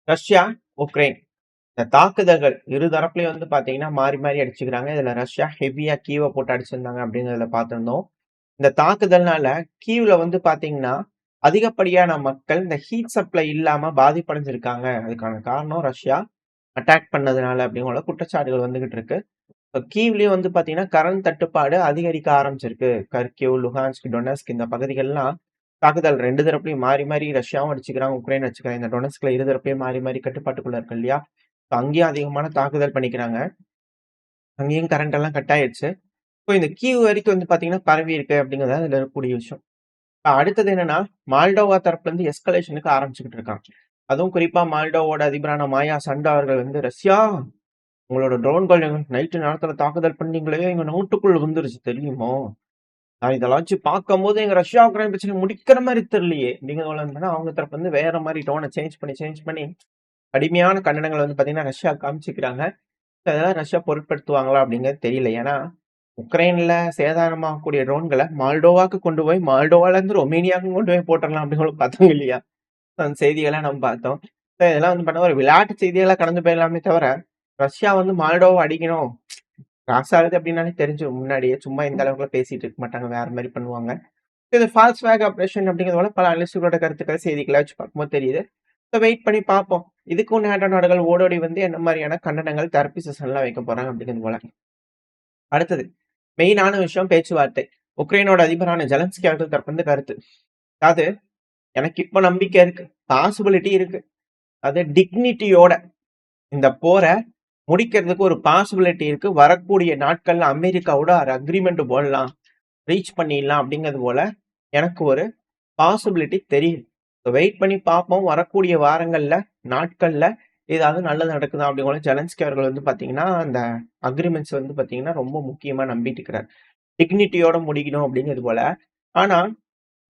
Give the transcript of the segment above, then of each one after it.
Russia, Ukraine இந்த தாக்குதல்கள் இரு தரப்புலயும் வந்து பார்த்தீங்கன்னா, மாறி மாறி அடிச்சுக்கிறாங்க. இதுல ரஷ்யா ஹெவியா கீவ போட்டு அடிச்சிருந்தாங்க அப்படிங்கிறதுல பார்த்திருந்தோம். இந்த தாக்குதல்னால கீவ்ல வந்து பார்த்தீங்கன்னா, அதிகப்படியான மக்கள் இந்த ஹீட் சப்ளை இல்லாம பாதிப்படைஞ்சிருக்காங்க. அதுக்கான காரணம் ரஷ்யா அட்டாக் பண்ணதுனால அப்படிங்கிற குற்றச்சாட்டுகள் வந்துகிட்டு இருக்கு. இப்ப கீவ்லயும் வந்து பார்த்தீங்கன்னா, கரண்ட் தட்டுப்பாடு அதிகரிக்க ஆரம்பிச்சிருக்கு. கர்கிவ், லுஹான்ஸ்க், டொனெட்ஸ்க் இந்த பகுதிகள்லாம் தாக்குதல் 2 தரப்புலயும் மாறி மாறி ரஷ்யாவும் அடிச்சுக்கிறாங்க, உக்ரைன் அடிச்சுக்கிறாங்க. இந்த டொனெட்ஸ்க்ல இரு தரப்புலயும் மாறி மாறி கட்டுப்பாட்டுக்குள்ள இருக்கு இல்லையா? அங்கேயும் அதிகமான தாக்குதல் பண்ணிக்கிறாங்க. அங்கேயும் கரண்ட் எல்லாம் கட் ஆயிருச்சு. இப்போ இந்த கீவ் வரைக்கும் வந்து பார்த்தீங்கன்னா, பரவி இருக்கு அப்படிங்கிறது தான் இதுல இருக்கக்கூடிய விஷயம். இப்ப அடுத்தது என்னன்னா, மால்டோவா தரப்புல இருந்து எஸ்கலேஷனுக்கு ஆரம்பிச்சுக்கிட்டு இருக்காங்க. அதுவும் குறிப்பா மால்டோவோட அதிபரான மாயா சண்டா அவர்கள் வந்து, "ரஷ்யா உங்களோட ட்ரோன்கள் நைட்டு நேரத்துல தாக்குதல் பண்ணீங்களே, எங்க நாட்டுக்குள்ள வந்துருச்சு தெரியுமா? நான் இதெல்லாம் வச்சு பார்க்கும்போது எங்க ரஷ்யா, உக்ரைன் பிரச்சனை முடிக்கிற மாரி தெரியலையே!" அப்படிங்கிறதுல இருந்தோம்னா, அவங்க தரப்பு வந்து வேற மாரி டோன சேஞ்ச் பண்ணி கடுமையான கண்டனங்கள வந்து பார்த்தீங்கன்னா, ரஷ்யா காமிச்சுக்கிறாங்க. அதெல்லாம் ரஷ்யா பொருட்படுத்துவாங்களா அப்படிங்கிறது தெரியல. ஏன்னா, உக்ரைன்ல சேதாரமாகக்கூடிய ட்ரோன்கள மால்டோவாக்கு கொண்டு போய் மால்டோவால இருந்து ரொமேனியாவுக்கு கொண்டு போய் போட்டுறலாம் அப்படின்னு பார்த்தோம் இல்லையா? அந்த செய்திகள நம்ம பார்த்தோம். இதெல்லாம் வந்து பார்த்தா ஒரு விளையாட்டு செய்திகளா கடந்து போயிடலாமே தவிர, ரஷ்யா வந்து மால்டோவ அடிக்கணும். கிராஸ் ஆகுது அப்படின்னாலே தெரிஞ்சிரும் முன்னாடியே. சும்மா இந்த அளவுக்குலாம் பேசிட்டு இருக்க மாட்டாங்க. வேற மாரி பண்ணுவாங்க. இது ஃபால்ஸ் ஃபிளாக் ஆப்பரேஷன் அப்படிங்கிறது போல பல அனலிஸ்ட்டுகளோட கருத்துக்கள், செய்திகள வச்சு பார்க்கும்போது தெரியுது. வெயிட் பண்ணி பார்ப்போம். இதுக்கும் நேட்டோ நாடுகள் ஓடோடி வந்து என்ன மாரியான கண்டனங்கள், தெரப்பி செஷன்லாம் வைக்க போறாங்க அப்படிங்கிறது போல. அடுத்தது மெயினான விஷயம் பேச்சுவார்த்தை. உக்ரைனோட அதிபரான ஜெலன்ஸ்கி அவர்கள் தரப்பு வந்து கருத்து. அதாவது எனக்கு இப்ப நம்பிக்கை இருக்கு. பாசிபிலிட்டி இருக்கு. அது டிக்னிட்டியோட இந்த போர முடிக்கிறதுக்கு ஒரு பாசிபிலிட்டி இருக்கு. வரக்கூடிய நாட்கள்ல அமெரிக்காவோட ஒரு அக்ரீமெண்ட் போடலாம். ரீச் பண்ணிடலாம் அப்படிங்கிறது போல எனக்கு ஒரு பாசிபிலிட்டி தெரியுது. வெயிட் பண்ணி பார்ப்போம். வரக்கூடிய வாரங்கள்ல, நாட்கள்ல ஏதாவது நல்லது நடக்குதா அப்படிங்கிற ஜெலன்ஸ்கி அவர்கள் வந்து பார்த்தீங்கன்னா, அந்த அக்ரீமெண்ட்ஸ் வந்து பார்த்தீங்கன்னா, ரொம்ப முக்கியமா நம்பிட்டு இருக்கிறார். டிக்னிட்டியோட முடிக்கணும் அப்படிங்கிறது போல. ஆனா,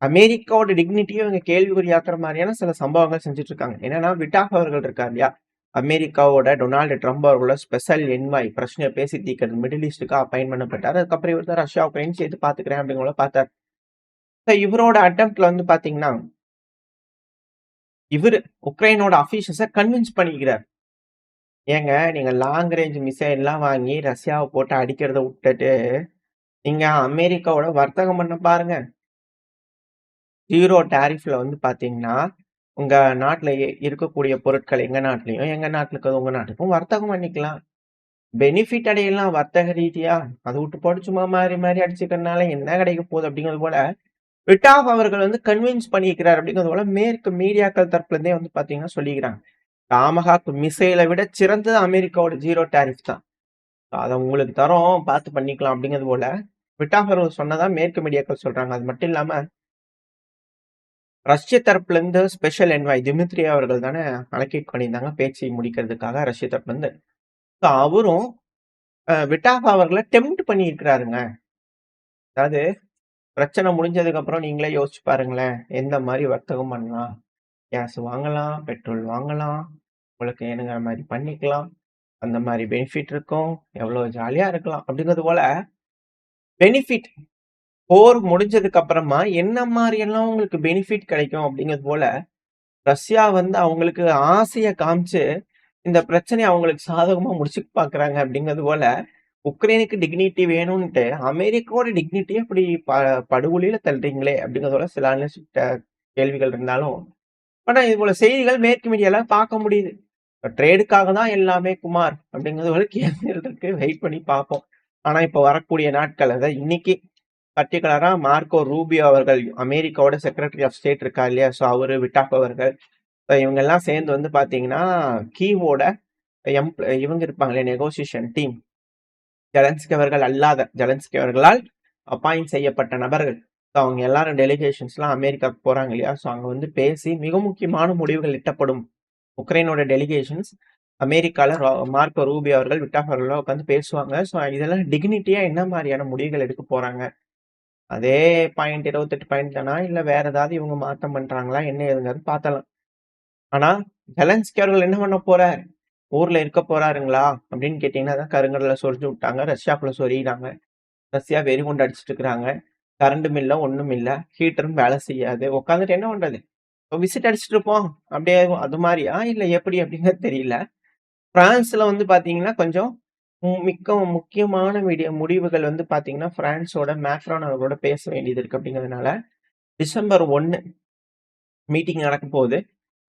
அமெரிக்காவோட டிக்னிட்டியும் இவங்க கேள்விக்குறியாக்குற மாரியான சில சம்பவங்கள் செஞ்சுட்டு இருக்காங்க. என்னன்னா, விட்டாஃப் அவர்கள் இருக்கார் இல்லையா? அமெரிக்காவோட டொனால்டு ட்ரம்ப் அவர்களோட ஸ்பெஷல் என்வாய் பிரச்சனைய பேசி தீர்க்கிறது மிடில் ஈஸ்ட்டுக்கு அப்பாயிண்ட் பண்ணப்பட்டாரு. அதுக்கப்புறம் இவர் தான் ரஷ்யா, உக்ரைன் சேர்த்து பார்த்துக்கிறேன் அப்படிங்கிற பார்த்தார். இவரோட அட்டெம்ப்ட்ல வந்து பார்த்தீங்கன்னா, இவரு உக்ரைனோட அஃபீஷியல்ஸ கன்வின்ஸ் பண்ணிக்கிறார். ஏங்க நீங்க லாங் ரேஞ்ச் மிசைல்லாம் வாங்கி ரஷ்யாவ போட்டு அடிக்கிறத வுட்டுட்டு, நீங்க அமெரிக்காவோட வர்த்தகம் பண்ண பாருங்க. 0 டாரிஃப்ல வந்து பார்த்தீங்கன்னா, உங்க நாட்டுல இருக்கக்கூடிய பொருட்கள் எங்க நாட்டிலயும், எங்க நாட்டுல இருக்கிறது உங்க நாட்டுக்கும் வர்த்தகம் பண்ணிக்கலாம். பெனிஃபிட் அடையலாம் வர்த்தக ரீதியா. அத வுட்டு போட்டு சும்மா மாறி மாறி அடிச்சுக்கிறனால என்ன கிடைக்க போகுது அப்படிங்கிறது போல, விட்டாஃப் அவர்கள் வந்து கன்வின்ஸ் பண்ணியிருக்கிறார் அப்படிங்கிறது போல மேற்கு மீடியாக்கள் தரப்புல இருந்தே வந்து பார்த்தீங்கன்னா சொல்லிக்கிறாங்க. டாமஹாக் மிசைல விட சிறந்தது அமெரிக்காவோட 0 டாரிஃப் தான். அத உங்களுக்கு தரோம், பார்த்து பண்ணிக்கலாம் அப்படிங்கிறது போல, விட்டாஃப் அவர்கள் சொன்னதா மேற்கு மீடியாக்கள் சொல்றாங்க. அது மட்டும் இல்லாம, ரஷ்ய தரப்புல இருந்து ஸ்பெஷல் என்வாய் டிமித்ரி அவர்கள் தானே அலோகேட் பண்ணியிருந்தாங்க பேச்சை முடிக்கிறதுக்காக ரஷ்ய தரப்புல இருந்து. அவரும் விட்டாஃப் அவர்கள டெம்ப்ட் பண்ணியிருக்கிறாருங்க. அதாவது பிரச்சனை முடிஞ்சதுக்கு அப்புறம் நீங்களே யோசிச்சு பாருங்களேன். எந்த மாரி வர்த்தகம் பண்ணலாம்? கேஸ் வாங்கலாம், பெட்ரோல் வாங்கலாம், உங்களுக்கு வேணுங்கிற மாரி பண்ணிக்கலாம். அந்த மாரி பெனிஃபிட் இருக்கும். எவ்வளோ ஜாலியா இருக்கலாம். அப்படிங்கிறது போல பெனிஃபிட் போர் முடிஞ்சதுக்கு அப்புறமா என்ன மாரியெல்லாம் உங்களுக்கு பெனிஃபிட் கிடைக்கும் அப்படிங்கிறது போல, ரஷ்யா வந்து அவங்களுக்கு ஆசைய காமிச்சு, இந்த பிரச்சனைய அவங்களுக்கு சாதகமா முடிச்சுக்க பார்க்குறாங்க அப்படிங்கிறது போல, உக்ரைனுக்கு டிக்னிட்டி வேணும்ன்ட்டு அமெரிக்காவோட டிக்னிட்டிய இப்படி படுகொலியில தள்ளுறீங்களே அப்படிங்கிறதோட சில அனலிஸ்ட் கேள்விகள் இருந்தாலும், ஆனா இது போல செய்திகள் மேற்கு மீடியால பார்க்க முடியுது. ட்ரேடுக்காக தான் எல்லாமே குமார் அப்படிங்கிறது ஒரு கேள்விகள் இருக்கு. வெயிட் பண்ணி பார்ப்போம். ஆனா இப்ப வரக்கூடிய நாட்கள் அதாவது இன்னைக்கு பர்ட்டிகுலரா மார்க்கோ ரூபியோ அவர்கள் அமெரிக்காவோட செக்ரட்டரி ஆஃப் ஸ்டேட் இருக்கா இல்லையா? ஸோ அவரு, விட்டாஃப் அவர்கள் இவங்க எல்லாம் சேர்ந்து வந்து பார்த்தீங்கன்னா, கீவோட இவங்க இருப்பாங்களே நெகோசியேஷன் டீம் ஜெலன்ஸ்கி அவர்கள் அல்லாத ஜெலன்ஸ்கி அவர்களால் அப்பாயிண்ட் செய்யப்பட்ட நபர்கள். ஸோ அவங்க எல்லாரும் டெலிகேஷன்ஸ்லாம் அமெரிக்காவுக்கு போறாங்க இல்லையா? ஸோ அங்க வந்து பேசி மிக முக்கியமான முடிவுகள் எட்டப்படும். உக்ரைனோட டெலிகேஷன்ஸ் அமெரிக்கால மார்க்கோ ரூபியோ அவர்கள், விட்டாஃப் அவர்கள்லாம் உட்காந்து பேசுவாங்க. ஸோ இதெல்லாம் டிக்னிட்டியா என்ன மாரியான முடிவுகள் எடுக்க போறாங்க? அதே பாயிண்ட் 28 பாயிண்ட் தானா? இல்ல வேற ஏதாவது இவங்க மாற்றம் பண்றாங்களா? என்ன ஏதுங்கிறது பார்த்தலாம். ஆனா, ஜெலன்ஸ்கி அவர்கள் என்ன பண்ண போறார்? ஊர்ல இருக்க போறாருங்களா? அப்படின்னு கேட்டீங்கன்னா, அதான் கருங்கடல சொரிஞ்சு விட்டாங்க. ரஷ்யாக்குள்ள சொருகிட்டாங்க. ரஷ்யா வெறிகுண்டு அடிச்சிட்டு இருக்கிறாங்க. கரண்டும் இல்ல, ஒண்ணும் இல்ல. ஹீட்டரும் வேலை செய்யாது. உட்காந்துட்டு என்ன பண்றது? விசிட் அடிச்சுட்டு இருப்போம். அப்படியே அது மாரியா? இல்ல எப்படி அப்படிங்கிறது தெரியல. பிரான்ஸ்ல வந்து பார்த்தீங்கன்னா, கொஞ்சம் மிக்க முக்கியமான முடிவுகள் வந்து பார்த்தீங்கன்னா, பிரான்ஸோட மேக்ரான் அவர்களோட பேச வேண்டியது இருக்கு அப்படிங்கிறதுனால, டிசம்பர் 1 மீட்டிங் நடக்கப் போகுது.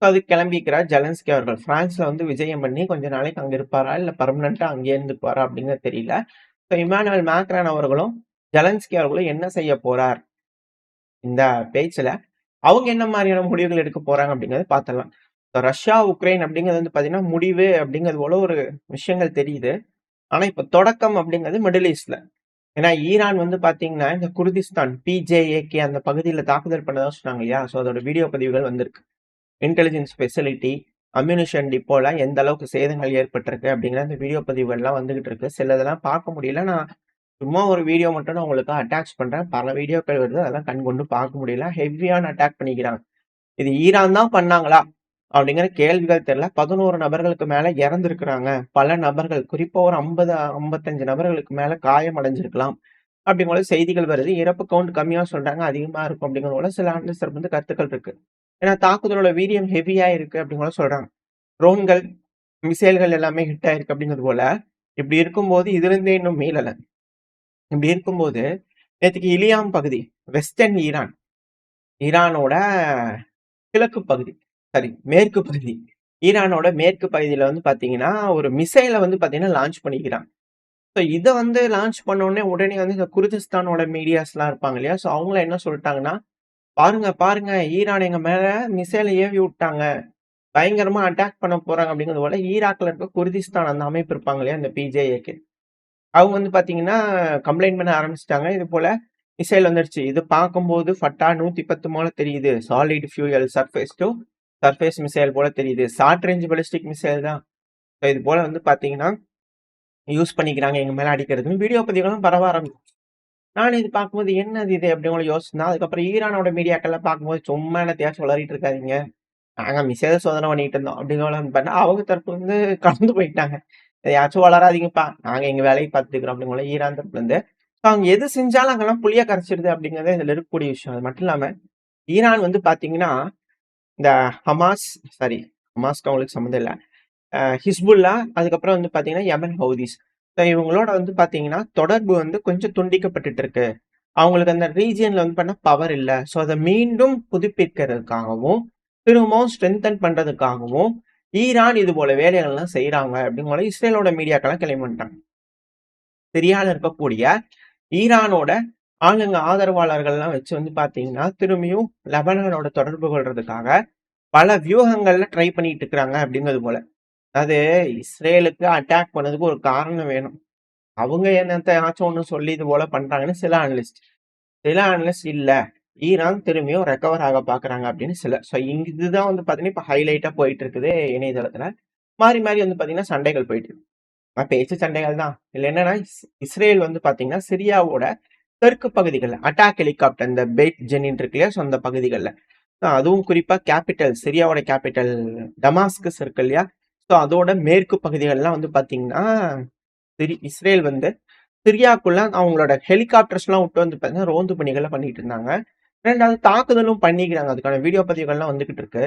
அதுக்கு கிளம்பிக்கிறார் ஜெலன்ஸ்கி அவர்கள். பிரான்ஸ்ல வந்து விஜயம் பண்ணி கொஞ்ச நாளைக்கு அங்க இருப்பாரா? இல்ல பெர்மனன்ட்டா அங்கேயே இருந்துக்குவாரா? அப்படிங்கிறது தெரியல. இம்மானுவேல் மேக்ரான் அவர்களும், ஜெலன்ஸ்கி அவர்களும் என்ன செய்ய போறார்? இந்த பேச்சுல அவங்க என்ன மாரியான முடிவுகள் எடுக்க போறாங்க அப்படிங்கிறத பார்த்துடலாம். ரஷ்யா, உக்ரைன் அப்படிங்கிறது வந்து பார்த்தீங்கன்னா, முடிவு அப்படிங்கிறது போல ஒரு விஷயங்கள் தெரியுது. ஆனா, இப்ப தொடக்கம் அப்படிங்கிறது மிடில் ஈஸ்ட்ல. ஏன்னா, ஈரான் வந்து பார்த்தீங்கன்னா, இந்த குர்திஸ்தான் பிஜேஏகே அந்த பகுதியில தாக்குதல் பண்ணதா சொன்னாங்க இல்லையா? அதோட வீடியோ பதிவுகள் வந்திருக்கு. இன்டெலிஜென்ஸ் ஃபெசிலிட்டி, அம்யூனிஷன் டிப்போல எந்த அளவுக்கு சேதங்கள் ஏற்பட்டிருக்கு அப்படிங்கிற அந்த வீடியோ பதிவுகள்லாம் வந்துகிட்டு இருக்கு. சிலதெல்லாம் பார்க்க முடியல. நான் சும்மா ஒரு வீடியோ மட்டும் நான் உங்களுக்கு அட்டாச் பண்றேன். பல வீடியோக்கள் வருது. அதெல்லாம் கண்கொண்டு பார்க்க முடியல. ஹெவியான அட்டாக் பண்ணிக்கிறாங்க. இது ஈரான் தான் பண்ணாங்களா? அப்படிங்கிற கேள்விகள் தெரியல. 11 நபர்களுக்கு மேல இறந்திருக்கிறாங்க. பல நபர்கள் குறிப்பா ஒரு 50, 55 நபர்களுக்கு மேல காயம் அடைஞ்சிருக்கலாம். அப்படிங்கிற செய்திகள் வருது. இறப்பு கவுண்ட் கம்மியா சொல்றாங்க. அதிகமா இருக்கும் அப்படிங்கிற போல சில அனலிஸ்ட் வந்து கருத்துக்கள் இருக்கு. ஏன்னா தாக்குதலோட வீரியம் ஹெவியா இருக்கு அப்படின்னு கூட சொல்றாங்க. ட்ரோன்கள், மிசைல்கள் எல்லாமே ஹிட் ஆயிருக்கு அப்படிங்கிறது போல. இப்படி இருக்கும்போது இதிலிருந்தே இன்னும் மீளல. இப்படி இருக்கும்போது நேத்துக்கு இலியாம் பகுதி, வெஸ்டர்ன் ஈரான், ஈரானோட கிழக்கு பகுதி, சாரி மேற்கு பகுதி. ஈரானோட மேற்கு பகுதியில வந்து பாத்தீங்கன்னா, ஒரு மிசைல வந்து பாத்தீங்கன்னா லான்ச் பண்ணிக்கிறாங்க. இத வந்து லான்ச் பண்ண உடனே வந்து இந்த குர்திஸ்தானோட மீடியாஸ்லாம் இருப்பாங்க இல்லையா? அவங்கலாம் என்ன சொல்ட்டாங்கன்னா, "பாருங்க, பாருங்க ஈரான் எங்க மேல மிசைல ஏவி விட்டாங்க. பயங்கரமா அட்டாக் பண்ண போறாங்க." அப்படிங்கிறது போல ஈராக்ல இருக்க குர்திஸ்தான் அந்த அமைப்பு இருப்பாங்க இல்லையா? இந்த பிஜேஏகே. அவங்க வந்து பாத்தீங்கன்னா, கம்ப்ளைண்ட் பண்ண ஆரம்பிச்சுட்டாங்க. இது போல மிசைல் வந்துருச்சு. இது பார்க்கும்போது ஃபட்டா 110 போல தெரியுது. Solid fuel surface to surface missile போல தெரியுது. ஷார்ட் ரேஞ்ச் பாலிஸ்டிக் மிசைல் தான். இது போல வந்து பாத்தீங்கன்னா, யூஸ் பண்ணிக்கிறாங்க எங்க மேல அடிக்கிறதுன்னு வீடியோ பதிவுகளும் பரவ ஆரம்பிச்சுச்சு. நானும் இது பார்க்கும்போது என்னது இது அப்படின்னு யோசிச்சேன். அதுக்கப்புறம் ஈரானோட மீடியாக்கள்லாம் பார்க்கும்போது சும்மா என்னத்தையாச்சும் உளறிட்டு இருக்காதீங்க. நாங்க மிசைல் சோதனை பண்ணிட்டு இருந்தோம். அப்படின்னு பண்ணா அவங்க தரப்பு வந்து கடந்து போயிட்டாங்க. எதையாச்சும் வளராதீங்கப்பா. நாங்க எங்க வேலைய பார்த்துக்கிறோம் அப்படிங்கிற ஈரான் தரப்புல இருந்து. அவங்க எது செஞ்சாலும் அங்கெல்லாம் புளிய கரைச்சிடுது அப்படிங்கிறதே இதுல இருக்கக்கூடிய விஷயம். அது மட்டும் இல்லாம, ஈரான் வந்து பார்த்தீங்கன்னா, இந்த ஹமாஸ் சாரி ஹமாஸ்க்கு அவங்களுக்கு சம்மந்தம் இல்ல. ஹிஸ்புல்லா, அதுக்கப்புறம் வந்து பார்த்தீங்கன்னா, யமன் ஹவுதீஸ். இவங்களோட வந்து பார்த்தீங்கன்னா, தொடர்பு வந்து கொஞ்சம் துண்டிக்கப்பட்டுட்டு இருக்கு. அவங்களுக்கு அந்த ரீஜியன்ல வந்து பண்ண பவர் இல்ல. அத மீண்டும் புதுப்பிக்கிறதுக்காகவும், திரும்பவும் ஸ்ட்ரெங்தன் பண்றதுக்காகவும், ஈரான் இது போல வேலைகள்லாம் செய்றாங்க அப்படின்னு போல இஸ்ரேலோட மீடியாக்கெல்லாம் கிளைம் பண்ணிட்டாங்க. சிரியால இருக்கக்கூடிய ஈரானோட ஆளுங்க ஆதரவாளர்கள்லாம் வச்சு வந்து பார்த்தீங்கன்னா, திரும்பியும் லெபனானோட தொடர்பு கொள்றதுக்காக பல வியூகங்கள்ல ட்ரை பண்ணிட்டு இருக்கிறாங்க அப்படிங்கிறது போல. அதாவது இஸ்ரேலுக்கு அட்டாக் பண்ணதுக்கு ஒரு காரணம் வேணும். அவங்க என்னத்தையாச்சும் ஒண்ணு சொல்லி இது போல பண்றாங்கன்னு சில அனலிஸ்ட். சில அனலிஸ்ட் இல்ல. ஈரான் திரும்பியும் ரெக்கவர் ஆக பார்க்குறாங்க அப்படின்னு சிலர். இதுதான் வந்து பார்த்தீங்கன்னா, இப்ப ஹைலைட்டா போயிட்டு இருக்குது இணையதளத்துல. மாறி, மாறி வந்து பார்த்தீங்கன்னா, சண்டைகள் போயிட்டு இருக்கு. பேச்சு சண்டைகள் தான். இதுல என்னன்னா, இஸ்ரேல் வந்து பார்த்தீங்கன்னா, சிரியாவோட தெற்கு பகுதிகள்ல அட்டாக் ஹெலிகாப்டர் இந்த பெய்ட் ஜெனின் இருக்கு இல்லையா? அந்த பகுதிகள்ல. அதுவும் குறிப்பா கேபிட்டல் சிரியாவோட கேபிட்டல் டமாஸ்கஸ் இருக்கு இல்லையா? அதோட மேற்கு பகுதிகள்லாம் வந்து பார்த்தீங்கன்னா, இஸ்ரேல் வந்து சிரியாக்குள்ள அவங்களோட ஹெலிகாப்டர்ஸ்லாம் விட்டு வந்து பார்த்தீங்கன்னா, ரோந்து பணிகள பண்ணிட்டு இருந்தாங்க. 2வது தாக்குதலும் பண்ணிக்கிறாங்க. அதுக்கான வீடியோ பதிவுகள்லாம் வந்துகிட்டு இருக்கு.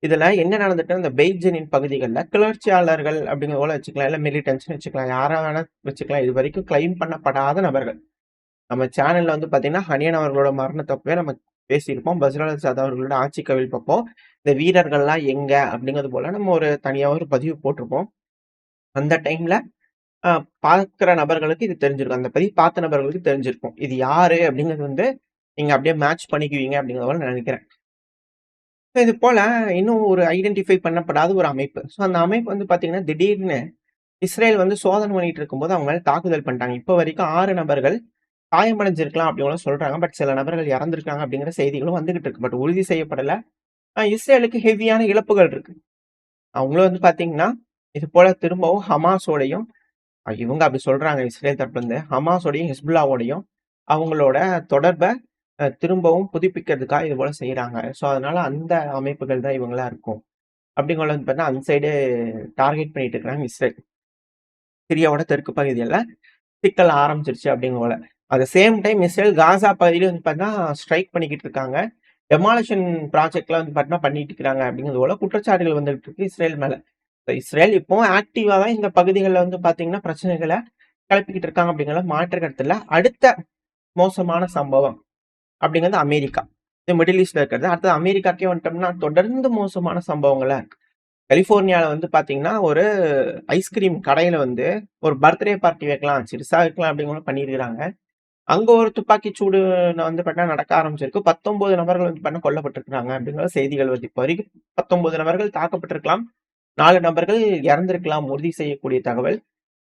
இதுல என்ன நடந்துட்டு இந்த பெய்ஜெனின் பகுதிகள்ல கிளர்ச்சியாளர்கள் அப்படிங்கிற போல வச்சுக்கலாம். இல்ல மிலிட்டன்ட்ஸ்ன்னு வச்சுக்கலாம். யாரா வேணா வச்சுக்கலாம். இதுவரைக்கும் கிளைம் பண்ணப்படாத நபர்கள். நம்ம சேனல்ல வந்து பார்த்தீங்கன்னா, ஹனியன் அவர்களோட மரணத்தப்பவே நம்ம பேசியிருப்போம். பஸ்ரல் அல் அவர்களோட ஆட்சி கவிழ்ப்பப்போ, இந்த வீரர்கள்லாம் எங்க அப்படிங்கிறது போல நம்ம ஒரு தனியா ஒரு பதிவு போட்டிருப்போம். அந்த டைம்ல அ பார்க்கிற நபர்களுக்கு இது தெரிஞ்சிருக்கும். அந்த பதிவு பார்த்த நபர்களுக்கு தெரிஞ்சிருக்கும். இது யாரு அப்படிங்கிறது வந்து நீங்க அப்படியே மேட்ச் பண்ணிக்குவீங்க அப்படிங்கிறத போல நான் நினைக்கிறேன். இது போல இன்னும் ஒரு ஐடென்டிஃபை பண்ணப்படாத ஒரு அமைப்பு. அந்த அமைப்பு வந்து பார்த்தீங்கன்னா, திடீர்னு இஸ்ரேல் வந்து சோதனை பண்ணிட்டு இருக்கும்போது அவங்க மேல தாக்குதல் பண்ணிட்டாங்க. இப்ப வரைக்கும் 6 நபர்கள் காயமடைஞ்சிருக்கலாம் அப்படின்னு சொல்றாங்க. பட் சில நபர்கள் இறந்திருக்காங்க அப்படிங்கிற செய்திகளும் வந்துகிட்டு இருக்கு. பட் உறுதி செய்யப்படல. இஸ்ரேலுக்கு ஹெவியான இழப்புகள் இருக்கு. அவங்களும் வந்து பார்த்தீங்கன்னா, இது போல திரும்பவும் ஹமாஸோடையும் இவங்க அப்படி சொல்றாங்க இஸ்ரேல் தரப்புலருந்து. ஹமாஸோடையும், ஹிஸ்புல்லாவோடையும் அவங்களோட தொடர்ப திரும்பவும் புதுப்பிக்கிறதுக்காக இது போல செய்றாங்க. அதனால அந்த அமைப்புகள் தான் இவங்களா இருக்கும். அப்படிங்கும்போது வந்து பார்த்தீங்கன்னா, அந்த சைடு டார்கெட் பண்ணிட்டு இருக்கிறாங்க இஸ்ரேல். சிரியாவோட தெற்கு பகுதியில சிக்கல் ஆரம்பிச்சிருச்சு அப்படிங்க போல. At the same time Israel Gaza பகுதியில வந்து பார்த்தீங்கன்னா, ஸ்ட்ரைக் பண்ணிக்கிட்டு இருக்காங்க. டெமாலிஷன் ப்ராஜெக்ட்லாம் வந்து பார்த்தீங்கன்னா பண்ணிட்டு இருக்கிறாங்க அப்படிங்கிறது போல குற்றச்சாட்டுகள் வந்துட்டு இருக்கு இஸ்ரேல் மேல. இஸ்ரேல் இப்பவும் ஆக்டிவா தான் இந்த பகுதிகளில் வந்து பார்த்தீங்கன்னா பிரச்சனைகளை கிளப்பிக்கிட்டு இருக்காங்க அப்படிங்கிறத மாற்று கருத்து இல்ல. அடுத்த மோசமான சம்பவம் அப்படிங்கிறது அமெரிக்கா. இது மிடில் ஈஸ்ட்ல இருக்கிறது. அடுத்தது அமெரிக்காக்கே வந்துட்டோம்னா தொடர்ந்து மோசமான சம்பவங்களா இருக்கு. கலிபோர்னியால வந்து பாத்தீங்கன்னா ஒரு ஐஸ்கிரீம் கடையில வந்து ஒரு பர்த்டே பார்ட்டி வைக்கலாம், சிறுசா வைக்கலாம் அப்படிங்கிற பண்ணியிருக்கிறாங்க. அங்க ஒரு துப்பாக்கி சூடு வந்து பார்த்தீங்கன்னா நடக்க ஆரம்பிச்சிருக்கு. 19 நபர்கள் வந்து பார்த்தீங்கன்னா கொல்லப்பட்டிருக்கிறாங்க அப்படிங்கிற செய்திகள் வருது. இப்போ வரைக்கும் 19 நபர்கள் தாக்கப்பட்டிருக்கலாம். 4 நபர்கள் இறந்திருக்கலாம் உறுதி செய்யக்கூடிய தகவல்.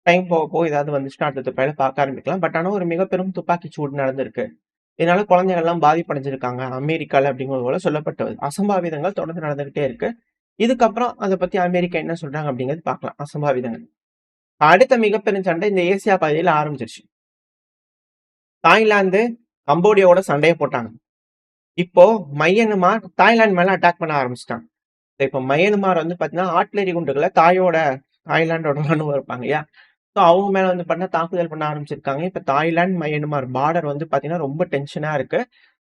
டைம் போக போக ஏதாவது வந்துச்சுன்னா அடுத்த துப்பாக்கியில பார்க்க ஆரம்பிக்கலாம். பட் ஆனா ஒரு மிக பெரும் துப்பாக்கி சூடு நடந்திருக்கு. இதனால குழந்தைகள் எல்லாம் பாதிப்படைஞ்சிருக்காங்க அமெரிக்கால அப்படிங்கிறது போல சொல்லப்பட்டது. அசம்பாவிதங்கள் தொடர்ந்து நடந்துகிட்டே இருக்கு. இதுக்கப்புறம் அத பத்தி அமெரிக்கா என்ன சொல்றாங்க அப்படிங்கிறது பார்க்கலாம். அசம்பாவிதங்கள். அடுத்த மிகப்பெரும் சண்டை இந்த ஏசியா பகுதியில ஆரம்பிச்சிருச்சு. தாய்லாந்து, கம்போடியாவோட சண்டைய போட்டாங்க. இப்போ மயன்மார் தாய்லாந்து மேல அட்டாக் பண்ண ஆரம்பிச்சுட்டாங்க. இப்ப மயன்மார் வந்து பாத்தீங்கன்னா ஆர்ட்டிலரி குண்டுகள தாய்லாந்தோட ராணுவம் இருப்பாங்க இல்லையா? ஸோ அவங்க மேல வந்து பாத்தீங்கன்னா தாக்குதல் பண்ண ஆரம்பிச்சிருக்காங்க. இப்ப தாய்லாந்து, மயன்மார் பார்டர் வந்து பாத்தீங்கன்னா ரொம்ப டென்ஷனா இருக்கு.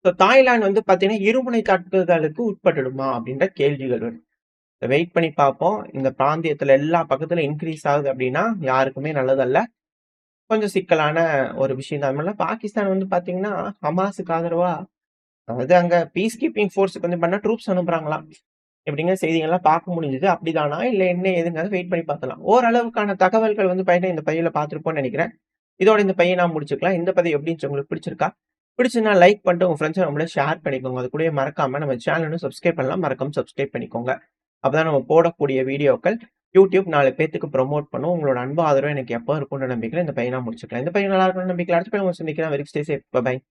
ஸோ தாய்லாந்து வந்து பாத்தீங்கன்னா இருமுனை தாக்குதலுக்கு உட்பட்டுடுமா அப்படின்ற கேள்விகள் வருது. வெயிட் பண்ணி பார்ப்போம். இந்த பிராந்தியத்துல எல்லா பக்கத்துல இன்கிரீஸ் ஆகுது அப்படின்னா யாருக்குமே நல்லதல்ல. கொஞ்சம் சிக்கலான ஒரு விஷயம் தான். அதனால பாகிஸ்தான் வந்து பாத்தீங்கன்னா ஹமாஸுக்கு ஆதரவா அதாவது அங்க பீஸ் கீப்பிங் ஃபோர்ஸ்க்கு வந்து பண்ணா ட்ரூப்ஸ் அனுப்புறாங்களாம். இப்படிங்கிற செய்திகள்லாம் பார்க்க முடிஞ்சது. அப்படிதானா? இல்ல என்ன ஏதுங்கிறத வெயிட் பண்ணி பார்க்கலாம். ஓரளவுக்கான தகவல்கள் வந்து பார்த்தீங்கன்னா இந்த பதிவுல பார்த்திருப்போம்னு நெனைக்கிறேன். இதோட இந்த பதிவ நான் முடிச்சுக்கலாம். இந்த பதிவு எப்படி இருந்துச்சு உங்களுக்கு பிடிச்சிருக்கா? பிடிச்சிருந்தா லைக் பண்ணிட்டு உங்க ஃப்ரெண்ட்ஸ் நம்மள ஷேர் பண்ணிக்கோங்க. அது கூடவே மறக்காம நம்ம சேனலும் சப்ஸ்கிரைப் பண்ணலாம். மறக்காம சப்ஸ்கிரைப் பண்ணிக்கோங்க. அப்பதான் நம்ம போடக்கூடிய வீடியோக்கள் YouTube 4 பேத்துக்கு ப்ரமோட் பண்ணும். உங்களோட அன்பு ஆதரவு எனக்கு எப்போ இருக்கும்ன்ற நம்பிக்கையில இந்த பதிவ நான் முடிச்சுக்கலாம். இந்த பதிவு நல்லா இருக்கும்னு நம்பிக்கையில அடுத்த பதிவுல உங்கள சந்திக்கிறேன். Very stay safe. பை.